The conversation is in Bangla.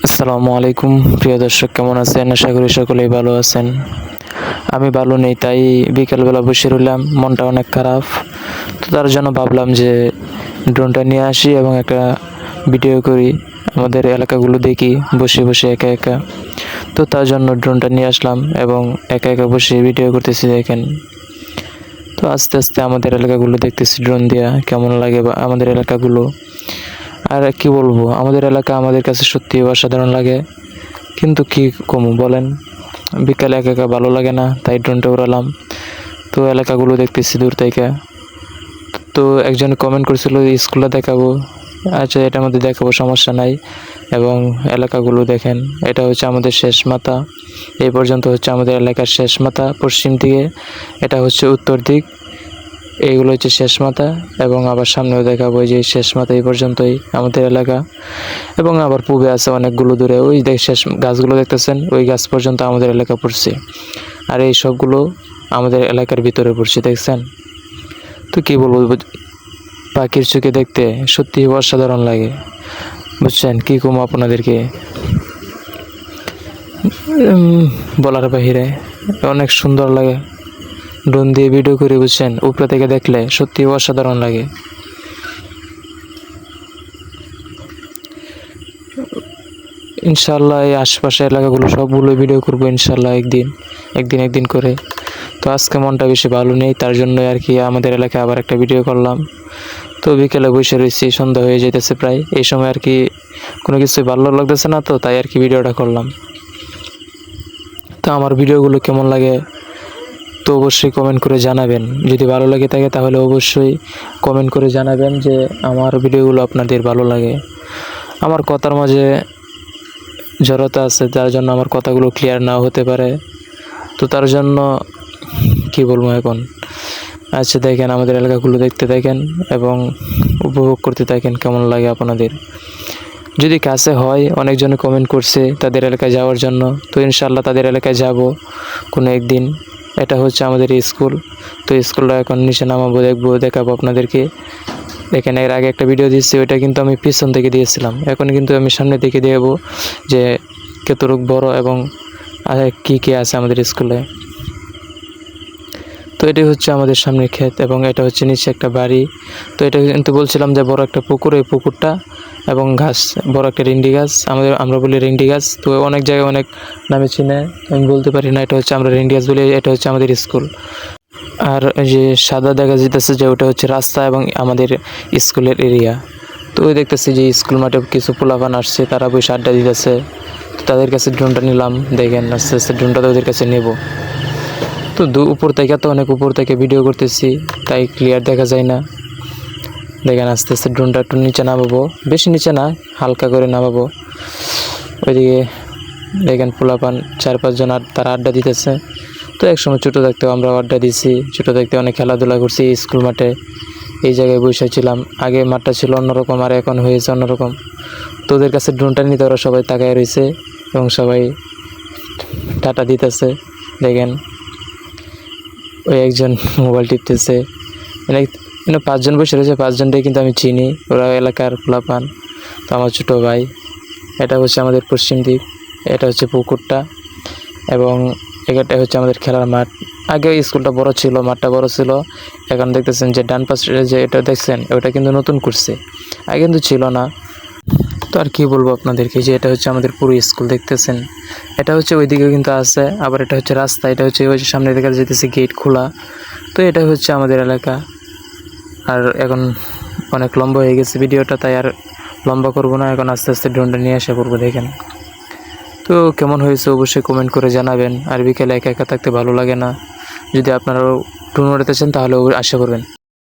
আসসালামু আলাইকুম প্রিয় দর্শক, কেমন আছেন? আশা করি সকলেই ভালো আছেন। আমি ভালো নেই, তাই বিকেলবেলা বসে রইলাম, মনটা অনেক খারাপ। তো তার জন্য ভাবলাম যে ড্রোনটা নিয়ে আসি এবং একটা ভিডিও করি, আমাদের এলাকাগুলো দেখি বসে বসে একা একা। তো তার জন্য ড্রোনটা নিয়ে আসলাম এবং একা একা বসে ভিডিও করতেছি, দেখেন। তো আস্তে আস্তে আমাদের এলাকাগুলো দেখতেছি ড্রোন দিয়া, কেমন লাগে বা আমাদের এলাকাগুলো। আর কি বলবো, আমাদের এলাকা আমাদের কাছে সত্যি অসাধারণ লাগে। কিন্তু কি কমু বলেন, বিকালে একা একা ভালো লাগে না, তাই ড্রোনটা উড়ালাম। তো এলাকাগুলো দেখতেছি দূর থেকে। তো একজন কমেন্ট করেছিল স্কুলে দেখাবো। আচ্ছা, এটার মধ্যে দেখাবো, সমস্যা নাই। এবং এলাকাগুলো দেখেন, এটা হচ্ছে আমাদের শেষ মাথা। এই পর্যন্ত হচ্ছে আমাদের এলাকার শেষ মাথা, পশ্চিম দিকে এটা হচ্ছে উত্তর দিক। এইগুলো হচ্ছে শেষ মাথা, এবং আবার সামনেও দেখাবো যে শেষ মাথা এই পর্যন্তই আমাদের এলাকা। এবং আবার পূবে আছে অনেকগুলো দূরে, ওই শেষ গাছগুলো দেখতেছেন, ওই গাছ পর্যন্ত আমাদের এলাকা পড়ছে। আর এই সবগুলো আমাদের এলাকার ভিতরে পড়ছে, দেখছেন। তো কি বলবো, পাখির চোখে দেখতে সত্যি অসাধারণ লাগে, বুঝছেন। কি কমো আপনাদেরকে, বলার বাহিরে, অনেক সুন্দর লাগে। ড্রোন দিয়ে ভিডিও করে, বুঝছেন, উপরে থেকে দেখলে সত্যি অসাধারণ লাগে। ইনশাল্লাহ এই আশপাশের এলাকাগুলো সবগুলো ভিডিও করবো ইনশাল্লাহ, একদিন করে। তো আজকে মনটা বেশি ভালো নেই, তার জন্যই আর কি আমাদের এলাকায় আবার একটা ভিডিও করলাম। তো বিকেলে বসে রয়েছি, সন্ধ্যা হয়ে যেতেছে প্রায়, এই সময় আর কি কোনো কিছু ভালো লাগতেছে না, তো তাই আর কি ভিডিওটা করলাম। তো আমার ভিডিওগুলো কেমন লাগে তো অবশ্যই কমেন্ট করে জানাবেন। যদি ভালো লাগে থাকে তাহলে অবশ্যই কমেন্ট করে জানাবেন যে আমার ভিডিওগুলো আপনাদের ভালো লাগে। আমার কথার মাঝে জড়তা আছে, যার জন্য আমার কথাগুলো ক্লিয়ার নাও হতে পারে। তো তার জন্য কি বলবো এখন। আচ্ছা, দেখেন আমাদের এলাকাগুলো দেখতে থাকেন এবং উপভোগ করতে থাকেন, কেমন লাগে আপনাদের। যদি কাছে হয়, অনেকজনে কমেন্ট করছে তাদের এলাকায় যাওয়ার জন্য, তো ইনশাল্লাহ তাদের এলাকায় যাব কোনো একদিন। এটা হচ্ছে আমাদের স্কুল। তো স্কুলটা এখন নিচে নামাবো, দেখাবো আপনাদেরকে। দেখেন, এর আগে একটা ভিডিও দিচ্ছি, ওইটা কিন্তু আমি পিছন থেকে দিয়েছিলাম, এখন কিন্তু আমি সামনে থেকে দেবো যে কতটুকু বড় এবং কি কি আছে আমাদের স্কুলে। তো এটাই হচ্ছে আমাদের সামনের ক্ষেত, এবং এটা হচ্ছে নিচে একটা বাড়ি। তো এটা কিন্তু বলছিলাম যে বড় একটা পুকুর, এই পুকুরটা এবং ঘাস, বড় একটা রিন্ডি গাছ, আমরা বলি রিন্ডি গাছ। তো অনেক জায়গায় অনেক নামে চিনে, আমি বলতে পারি না, এটা হচ্ছে আমরা রিন্ডি গাছ বলি। এটা হচ্ছে আমাদের স্কুল। আর যে সাদা দেখা যেতেছে যে ওটা হচ্ছে রাস্তা এবং আমাদের স্কুলের এরিয়া। তো ওই দেখতেছি যে স্কুল মাঠে কিছু পোলাপান আসছে, তারা বসে আড্ডা দিতেছে। তাদের কাছে ড্রোনটা নিলাম, দেখেন আস্তে আস্তে ড্রোনটা ওদের কাছে নেব। তো উপর থেকে, তো অনেক উপর থেকে ভিডিও করতেছি, তাই ক্লিয়ার দেখা যায় না। দেখেন আস্তে আস্তে ড্রোনটা একটু নিচে নামাবো, বেশি নিচে না, হালকা করে নামাবো। ওইদিকে দেখেন পোলাপান 4-5 জন তারা আড্ডা দিতেছে। তো একসময় ছোটো থাকতেও আমরা আড্ডা দিছি, ছোটো থাকতে অনেক খেলাধুলা করছি স্কুল মাঠে। এই জায়গায় বসেছিলাম, আগে মাঠটা ছিল অন্যরকম আর এখন হয়েছে অন্যরকম। তো ওদের কাছে ড্রোনটা নিতে ওরা সবাই তাকায় রয়েছে এবং সবাই টাটা দিতেছে। দেখেন ওই একজন মোবাইল টিপতেছে, মানে 5 জন বসে রয়েছে, 5 জনটাই কিন্তু আমি চিনি, ওরা এলাকার পোলাপান। তো আমার ছোটো ভাই। এটা হচ্ছে আমাদের পশ্চিম দিক, এটা হচ্ছে পুকুরটা, এবং এটা হচ্ছে আমাদের খেলার মাঠ। আগে ওই স্কুলটা বড় ছিল, মাঠটা বড় ছিল। এখন দেখতেছেন যে ডান পাশে যে এটা দেখছেন, ওটা কিন্তু নতুন করছে, আগে কিন্তু ছিল না। তো আর কি বলবো আপনাদেরকে, যে এটা হচ্ছে আমাদের পুরো স্কুল, দেখতেছেন। এটা হচ্ছে ওইদিকে কিন্তু আছে, আবার এটা হচ্ছে রাস্তা, এটা হচ্ছে ওই সামনে দেখা যেতেছে গেট খোলা। তো এটা হচ্ছে আমাদের এলাকা। আর এখন অনেক লম্বা হয়ে গেছে ভিডিওটা, তাই আর লম্বা করব না, এখন আস্তে আস্তে ড্রোনটা নিয়ে আসা করবো। দেখেন তো কেমন হয়েছে অবশ্যই কমেন্ট করে জানাবেন। আর বিকেলে একা একা থাকতে ভালো লাগে না, যদি আপনারাও ড্রোন উড়াতে চান তাহলে আশা করবেন।